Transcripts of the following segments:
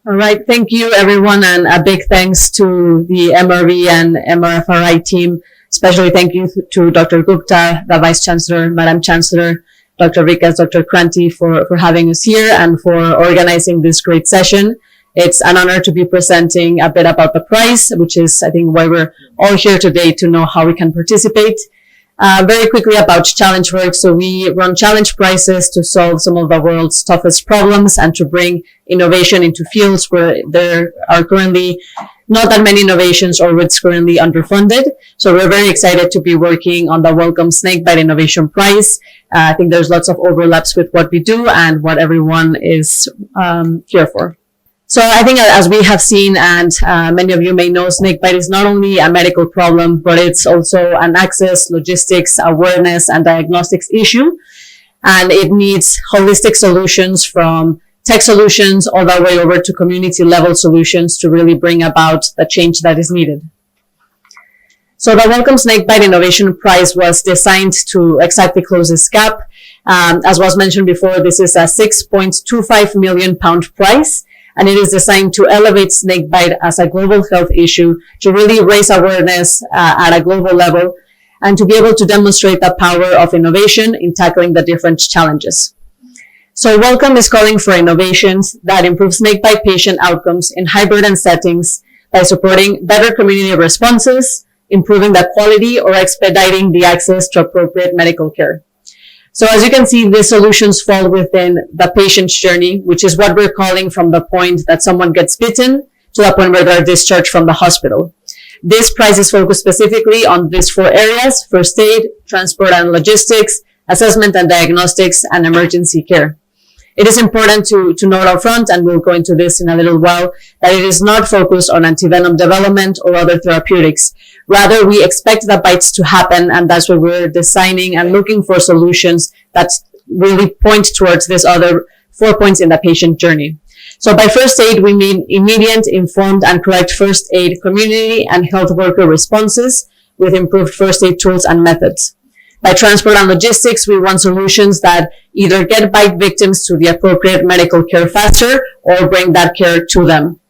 All right. Thank you, everyone. And a big thanks to the MRV and MRFRI team. Especially thank you to Dr. Gupta, the Vice Chancellor, Madam Chancellor, Dr. Vikas, Dr. Kranti for having us here and for organizing this great session. It's an honor to be presenting a bit about the prize, which is, I think, why we're all here today to know how we can participate. Very quickly about challenge work. So we run challenge prizes to solve some of the world's toughest problems and to bring innovation into fields where there are currently not that many innovations or it's currently underfunded. So we're very excited to be working on the Wellcome Snakebite Innovation Prize. I think there's lots of overlaps with what we do and what everyone is here for. So I think as we have seen, and many of you may know, snakebite is not only a medical problem, but it's also an access, logistics, awareness, and diagnostics issue. And it needs holistic solutions from tech solutions all the way over to community level solutions to really bring about the change that is needed. So the Wellcome Snakebite Innovation Prize was designed to exactly close this gap. As was mentioned before, this is a £6.25 million prize. And it is designed to elevate snakebite as a global health issue, to really raise awareness at a global level, and to be able to demonstrate the power of innovation in tackling the different challenges. So Wellcome is calling for innovations that improve snakebite patient outcomes in high-burden settings by supporting better community responses, improving the quality or expediting the access to appropriate medical care. So as you can see, these solutions fall within the patient's journey, which is what we're calling from the point that someone gets bitten to the point where they're discharged from the hospital. This prize is focused specifically on these 4 areas: first aid, transport and logistics, assessment and diagnostics, and emergency care. It is important to note up front, and we'll go into this in a little while, that it is not focused on antivenom development or other therapeutics. Rather, we expect the bites to happen, and that's why we're designing and looking for solutions that really point towards these other 4 points in the patient journey. So by first aid, we mean immediate, informed, and correct first aid community and health worker responses with improved first aid tools and methods. By transport and logistics, we want solutions that either get bite victims to the appropriate medical care faster or bring that care to them.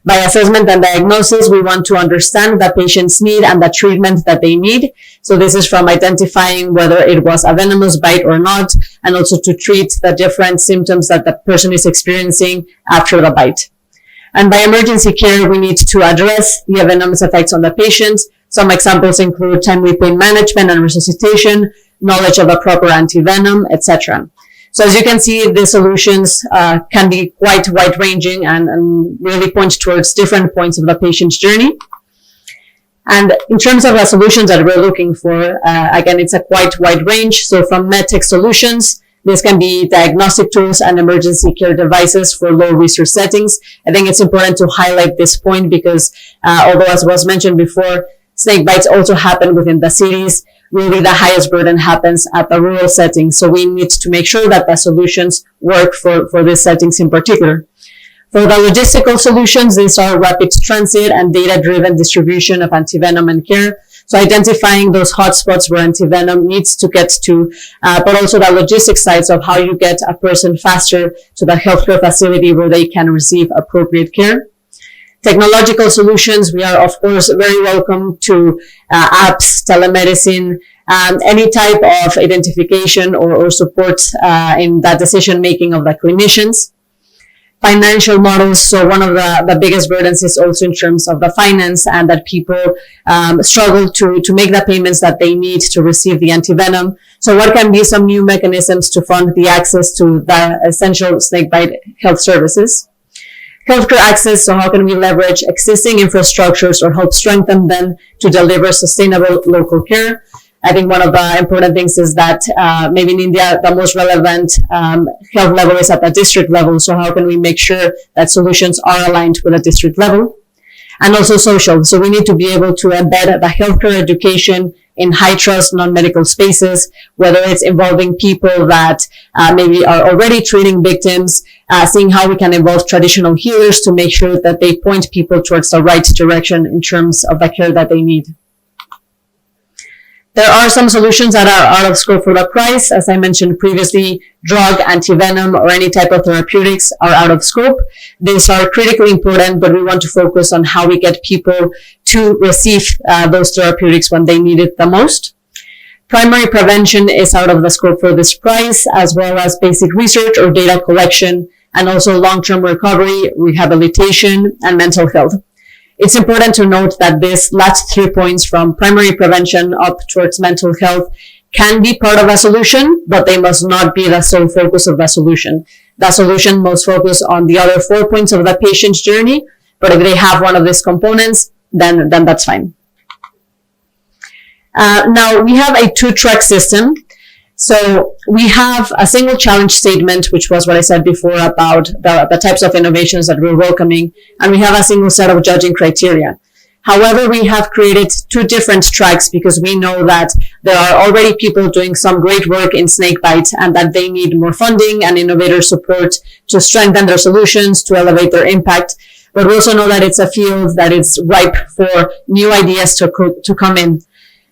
By assessment and diagnosis, we want to understand the patient's need and the treatment that they need. So this is from identifying whether it was a venomous bite or not, and also to treat the different symptoms that the person is experiencing after the bite. And by emergency care, we need to address the venomous effects on the patient. Some examples include timely pain management and resuscitation, knowledge of the proper antivenom, etc. So as you can see, the solutions can be quite wide-ranging and really point towards different points of the patient's journey. And in terms of the solutions that we're looking for, again, it's a quite wide range. So from medtech solutions, this can be diagnostic tools and emergency care devices for low resource settings. I think it's important to highlight this point because although, as was mentioned before, snake bites also happen within the cities. Really, the highest burden happens at the rural settings. So we need to make sure that the solutions work for these settings in particular. For the logistical solutions, these are rapid transit and data-driven distribution of antivenom and care. So identifying those hotspots where antivenom needs to get to, but also the logistics sides of how you get a person faster to the healthcare facility where they can receive appropriate care. Technological solutions, we are, of course, very welcome to apps, telemedicine, any type of identification or support in the decision-making of the clinicians. Financial models, so one of the biggest burdens is also in terms of the finance and that people struggle to make the payments that they need to receive the antivenom. So what can be some new mechanisms to fund the access to the essential snakebite health services? Healthcare access, so how can we leverage existing infrastructures or help strengthen them to deliver sustainable local care? I think one of the important things is that maybe in India, the most relevant health level is at the district level. So how can we make sure that solutions are aligned with the district level? And also social. So we need to be able to embed the healthcare education in high trust non-medical spaces, whether it's involving people that maybe are already treating victims, seeing how we can involve traditional healers to make sure that they point people towards the right direction in terms of the care that they need. There are some solutions that are out of scope for the prize. As I mentioned previously, drug, antivenom, or any type of therapeutics are out of scope. These are critically important, but we want to focus on how we get people to receive those therapeutics when they need it the most. Primary prevention is out of the scope for this prize, as well as basic research or data collection, and also long-term recovery, rehabilitation, and mental health. It's important to note that these last 3 points, from primary prevention up towards mental health, can be part of a solution, but they must not be the sole focus of the solution. The solution must focus on the other 4 points of the patient's journey, but if they have one of these components, then that's fine. Now, we have a 2-track system. So we have a single challenge statement, which was what I said before about the types of innovations that we're welcoming, and we have a single set of judging criteria. However, we have created 2 different tracks because we know that there are already people doing some great work in snakebite and that they need more funding and innovator support to strengthen their solutions, to elevate their impact. But we also know that it's a field that is ripe for new ideas to come in.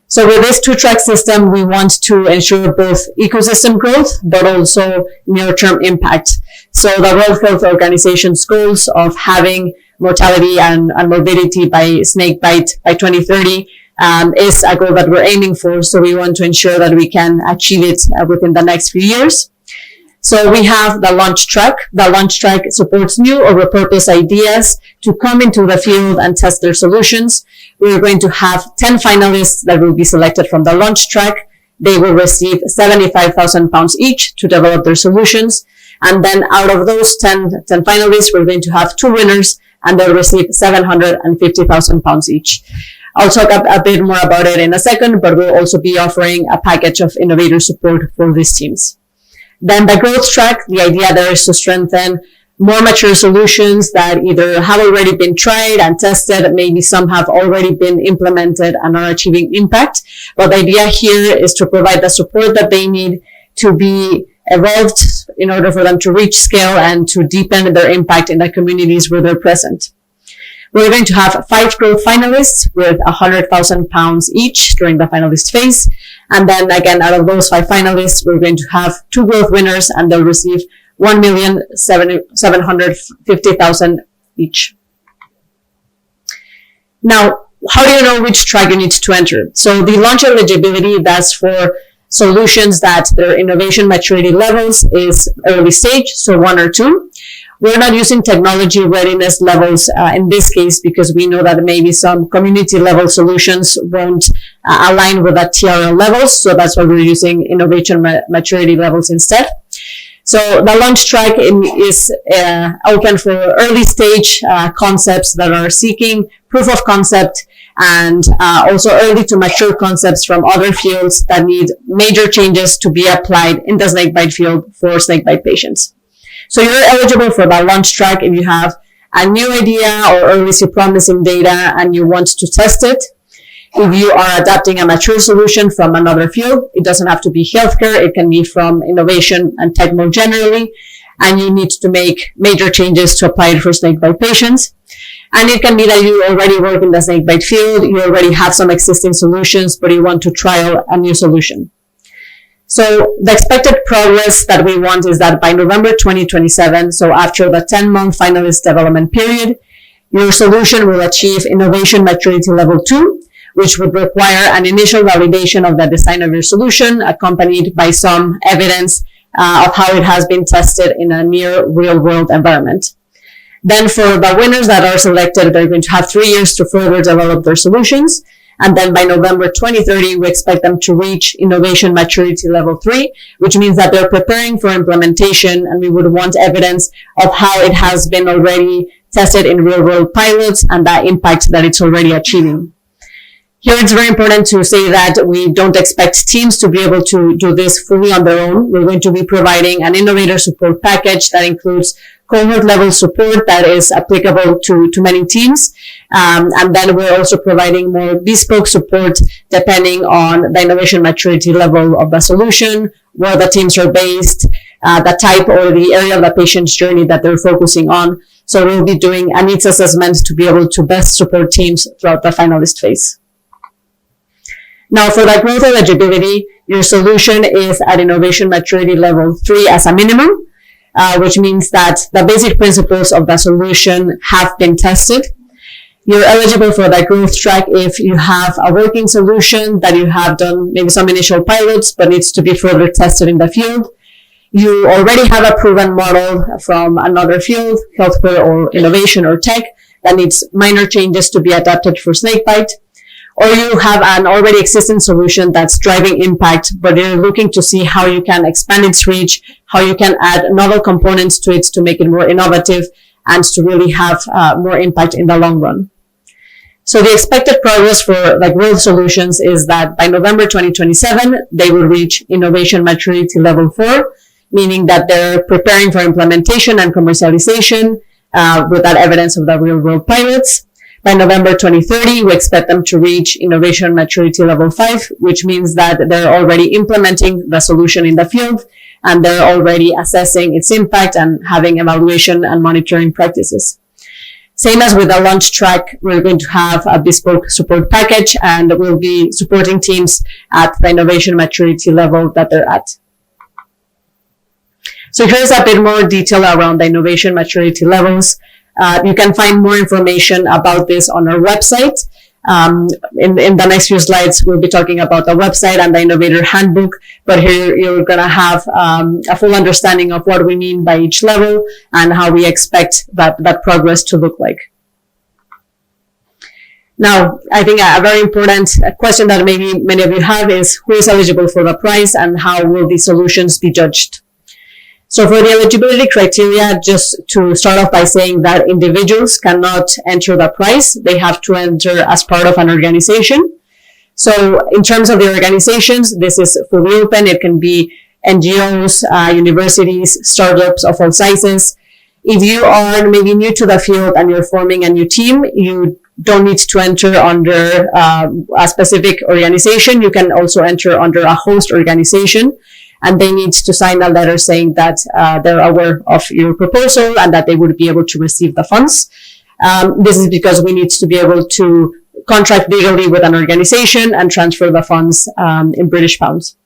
So with this 2-track system, we want to ensure both ecosystem growth, but also near-term impact. So the World Health Organization's goals of having mortality and morbidity by snakebite by 2030 is a goal that we're aiming for. So we want to ensure that we can achieve it within the next few years. So we have the launch track. The launch track supports new or repurposed ideas to come into the field and test their solutions. We're going to have 10 finalists that will be selected from the launch track. They will receive £75,000 each to develop their solutions. And then out of those 10 finalists, we're going to have 2 winners, and they'll receive £750,000 each. I'll talk a bit more about it in a second, but we'll also be offering a package of innovator support for these teams. Then the growth track, the idea there is to strengthen more mature solutions that either have already been tried and tested, maybe some have already been implemented and are achieving impact. But the idea here is to provide the support that they need to be evolved in order for them to reach scale and to deepen their impact in the communities where they're present. We're going to have 5 growth finalists with £100,000 each during the finalist phase. And then again, out of those 5 finalists, we're going to have 2 growth winners, and they'll receive $1,750,000 each. Now, how do you know which track you need to enter? So the launch eligibility, that's for solutions that their innovation maturity levels is early stage, so 1 or 2. We're not using technology readiness levels in this case because we know that maybe some community level solutions won't align with the TRL levels. So that's why we're using innovation maturity levels instead. So the launch track is open for early stage concepts that are seeking proof of concept, and also early to mature concepts from other fields that need major changes to be applied in the snakebite field for snakebite patients. So you're eligible for the launch track if you have a new idea or early promising data and you want to test it. If you are adapting a mature solution from another field, it doesn't have to be healthcare. It can be from innovation and tech more generally. And you need to make major changes to apply it for snakebite patients. And it can be that you already work in the snakebite field. You already have some existing solutions, but you want to trial a new solution. So the expected progress that we want is that by November 2027, so after the 10-month finalist development period, your solution will achieve innovation maturity level 2, which would require an initial validation of the design of your solution, accompanied by some evidence of how it has been tested in a near real-world environment. Then for the winners that are selected, they're going to have 3 years to further develop their solutions. And then by November 2030, we expect them to reach innovation maturity level 3, which means that they're preparing for implementation, and we would want evidence of how it has been already tested in real-world pilots and the impact that it's already achieving. Here, it's very important to say that we don't expect teams to be able to do this fully on their own. We're going to be providing an innovator support package that includes cohort level support that is applicable to many teams. And then we're also providing more bespoke support depending on the innovation maturity level of the solution, where the teams are based, the type or the area of the patient's journey that they're focusing on. So we'll be doing a needs assessment to be able to best support teams throughout the finalist phase. Now, for the growth eligibility, your solution is at innovation maturity level 3 as a minimum, which means that the basic principles of the solution have been tested. You're eligible for the growth track if you have a working solution that you have done maybe some initial pilots, but needs to be further tested in the field. You already have a proven model from another field, healthcare or innovation or tech, that needs minor changes to be adapted for snakebite. Or you have an already existing solution that's driving impact, but you're looking to see how you can expand its reach, how you can add novel components to it to make it more innovative and to really have more impact in the long run. So the expected progress for the growth solutions is that by November 2027, they will reach innovation maturity level 4, meaning that they're preparing for implementation and commercialization with that evidence of the real world pilots. By November 2030, we expect them to reach innovation maturity level 5, which means that they're already implementing the solution in the field and they're already assessing its impact and having evaluation and monitoring practices. Same as with the launch track, we're going to have a bespoke support package and we'll be supporting teams at the innovation maturity level that they're at. So here's a bit more detail around the innovation maturity levels. You can find more information about this on our website. In the next few slides, we'll be talking about the website and the innovator handbook, but here you're going to have a full understanding of what we mean by each level and how we expect that progress to look like. Now, I think a very important question that maybe many of you have is who is eligible for the prize and how will these solutions be judged? So for the eligibility criteria, just to start off by saying that individuals cannot enter the prize. They have to enter as part of an organization. So in terms of the organizations, this is fully open. It can be NGOs, universities, startups of all sizes. If you are maybe new to the field and you're forming a new team, you don't need to enter under a specific organization. You can also enter under a host organization. And they need to sign a letter saying that they're aware of your proposal and that they would be able to receive the funds. This is because we need to be able to contract legally with an organization and transfer the funds in British pounds.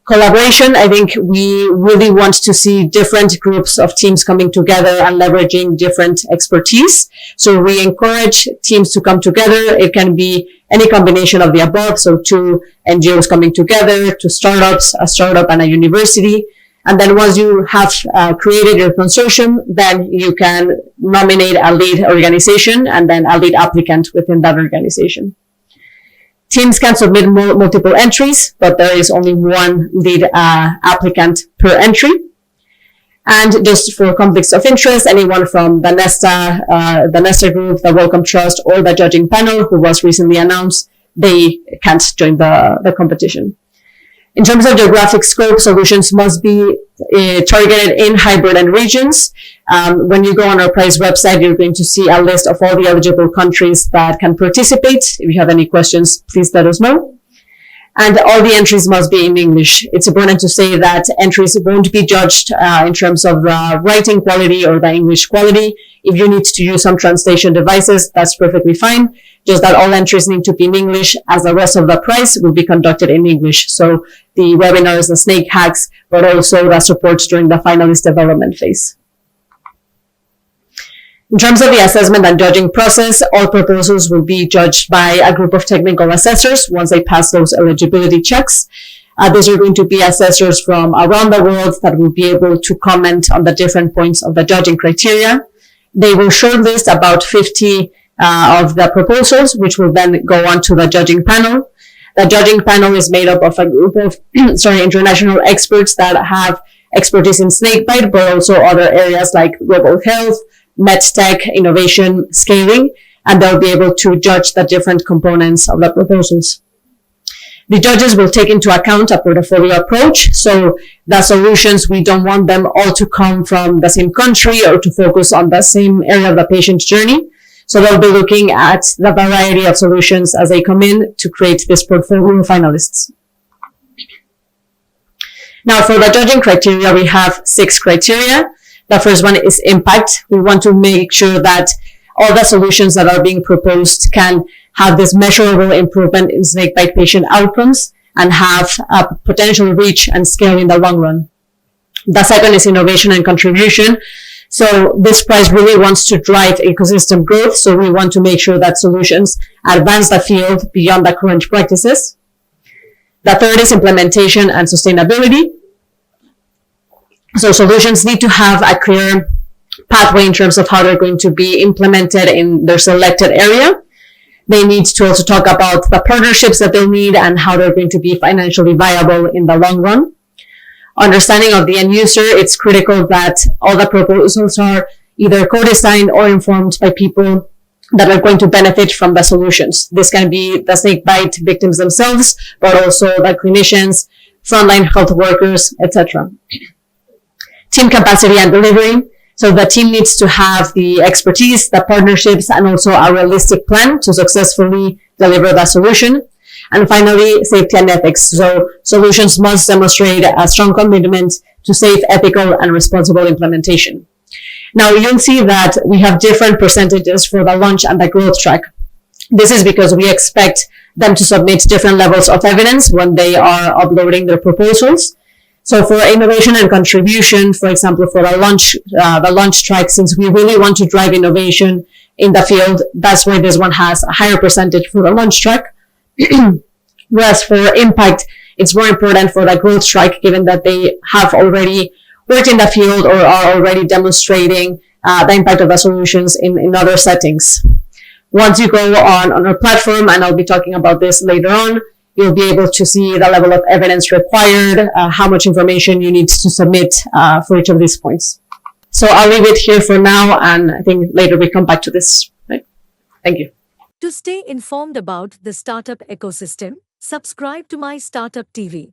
Collaboration, I think we really want to see different groups of teams coming together and leveraging different expertise. So we encourage teams to come together. It can be any combination of the above. So two NGOs coming together, two startups, a startup and a university. And then once you have created your consortium, then you can nominate a lead organization and then a lead applicant within that organization. Teams can submit multiple entries, but there is only one lead applicant per entry. And just for conflicts of interest, anyone from the Nesta Group, the Wellcome Trust, or the judging panel who was recently announced, they can't join the competition. In terms of geographic scope, solutions must be targeted in hybrid and regions. When you go on our prize website, you're going to see a list of all the eligible countries that can participate. If you have any questions, please let us know. And all the entries must be in English. It's important to say that entries won't be judged in terms of the writing quality or the English quality. If you need to use some translation devices, that's perfectly fine. Just that all entries need to be in English, as the rest of the prize will be conducted in English. So the webinars, the snake hacks, but also the support during the finalist development phase. In terms of the assessment and judging process, all proposals will be judged by a group of technical assessors once they pass those eligibility checks. These are going to be assessors from around the world that will be able to comment on the different points of the judging criteria. They will shortlist about 50 of the proposals, which will then go on to the judging panel. The judging panel is made up of a group of international experts that have expertise in snakebite, but also other areas like global health, medtech, innovation, scaling, and they'll be able to judge the different components of the proposals. The judges will take into account a portfolio approach. So the solutions, we don't want them all to come from the same country or to focus on the same area of the patient's journey. So they'll be looking at the variety of solutions as they come in to create this portfolio of finalists. Now, for the judging criteria, we have 6 criteria. The first one is impact. We want to make sure that all the solutions that are being proposed can have this measurable improvement in snakebite patient outcomes, and have a potential reach and scale in the long run. The second is innovation and contribution. So this prize really wants to drive ecosystem growth. So we want to make sure that solutions advance the field beyond the current practices. The third is implementation and sustainability. So solutions need to have a clear pathway in terms of how they're going to be implemented in their selected area. They need to also talk about the partnerships that they'll need and how they're going to be financially viable in the long run. Understanding of the end user, it's critical that all the proposals are either co-designed or informed by people that are going to benefit from the solutions. This can be the snakebite victims themselves, but also the clinicians, frontline health workers, etc. Team capacity and delivery. So the team needs to have the expertise, the partnerships, and also a realistic plan to successfully deliver the solution. And finally, safety and ethics. So solutions must demonstrate a strong commitment to safe, ethical, and responsible implementation. Now, you'll see that we have different percentages for the launch and the growth track. This is because we expect them to submit different levels of evidence when they are uploading their proposals. So for innovation and contribution, for example, for the launch track, since we really want to drive innovation in the field, that's why this one has a higher percentage for the launch track. Whereas for impact, it's more important for the growth track, given that they have already worked in the field or are already demonstrating the impact of the solutions in other settings. Once you go on our platform, and I'll be talking about this later on, you'll be able to see the level of evidence required, how much information you need to submit for each of these points. So I'll leave it here for now, and I think later we come back to this. Right? Thank you. To stay informed about the startup ecosystem, subscribe to MyStartup TV.